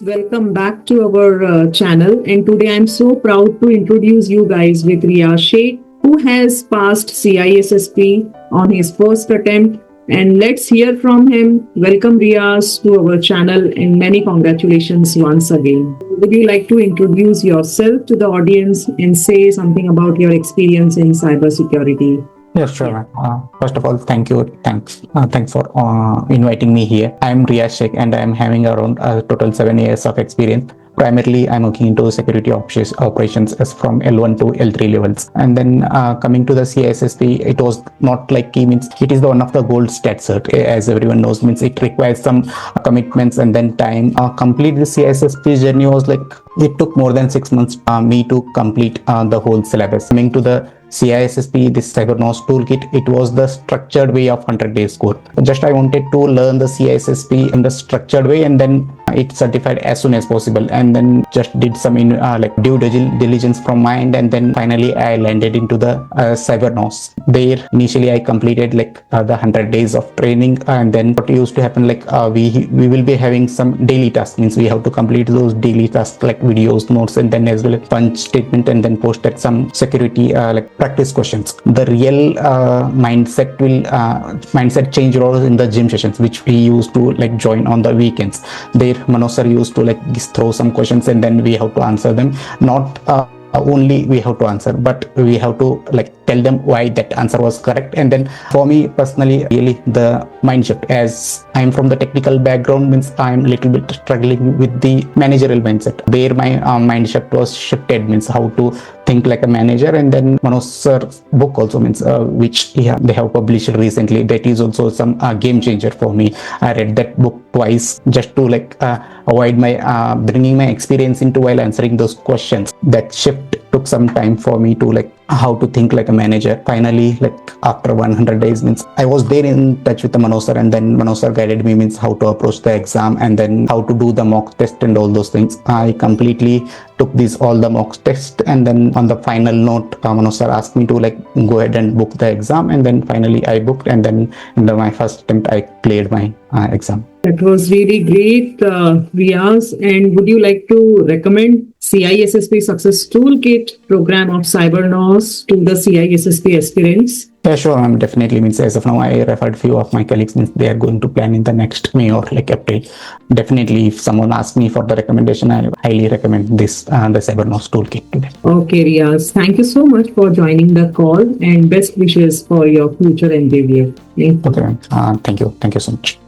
welcome back to our channel. And today I'm so proud to introduce you guys with Riyaz Shekh, who has passed CISSP on his first attempt. And let's hear from him. Welcome, Riyaz, to our channel, and many congratulations once again. Would you like to introduce yourself to the audience and say something about your experience in cybersecurity? Yes, sure. First of all, thanks for inviting me here. I'm Riyaz Shekh and I'm having around total 7 years of experience. Primarily, I'm working into security operations as from L1 to L3 levels. And then coming to the CISSP, it was not like it is one of the gold stat cert, as everyone knows. Means it requires some commitments and then time. Complete the CISSP journey was like it took more than 6 months me to complete the whole syllabus. Coming to the CISSP, this Cybernous Toolkit, it was the structured way of 100 days course. Just I wanted to learn the CISSP in the structured way and then it certified as soon as possible, and then just did some like due diligence from my end, and then finally I landed into the Cybernous. There initially I completed like the 100 days of training, and then what used to happen like we will be having some daily tasks. Means we have to complete those daily tasks like videos, notes, and then as well as punch statement, and then post at some security like practice questions. The real mindset change was in the gym sessions, which we used to like join on the weekends. There Manoj Sir used to like throw some questions and then we have to answer them. Not only we have to answer, but we have to like tell them why that answer was correct. And then for me personally, really the mind shift, as I am from the technical background, means I am little bit struggling with the managerial mindset. There my mind shift was shifted, means how to think like a manager. And then Manoj Sir's book also, means which they have published recently, that is also some game changer for me. I read that book twice just to like avoid my bringing my experience into while answering those questions. That shift took some time for me to like how to think like a manager. Finally, like after 100 days, means I was there in touch with the Manoj Sir, and then Manoj Sir guided me, means how to approach the exam and then how to do the mock test and all those things. I completely took all the mock tests, and then on the final note, Manoj Sir asked me to like go ahead and book the exam, and then finally I booked, and then in my first attempt I cleared my exam. That was really great, Riyaz. And would you like to recommend CISSP Success Toolkit Program of Cybernous to the CISSP aspirants? Yeah, sure. I'm definitely, means as of now, I referred few of my colleagues, means they are going to plan in the next May or like April. Definitely, if someone asks me for the recommendation, I highly recommend this, the Cybernous Toolkit to them. Okay, Riyaz. Thank you so much for joining the call, and best wishes for your future endeavor. Okay. Thank you. Thank you so much.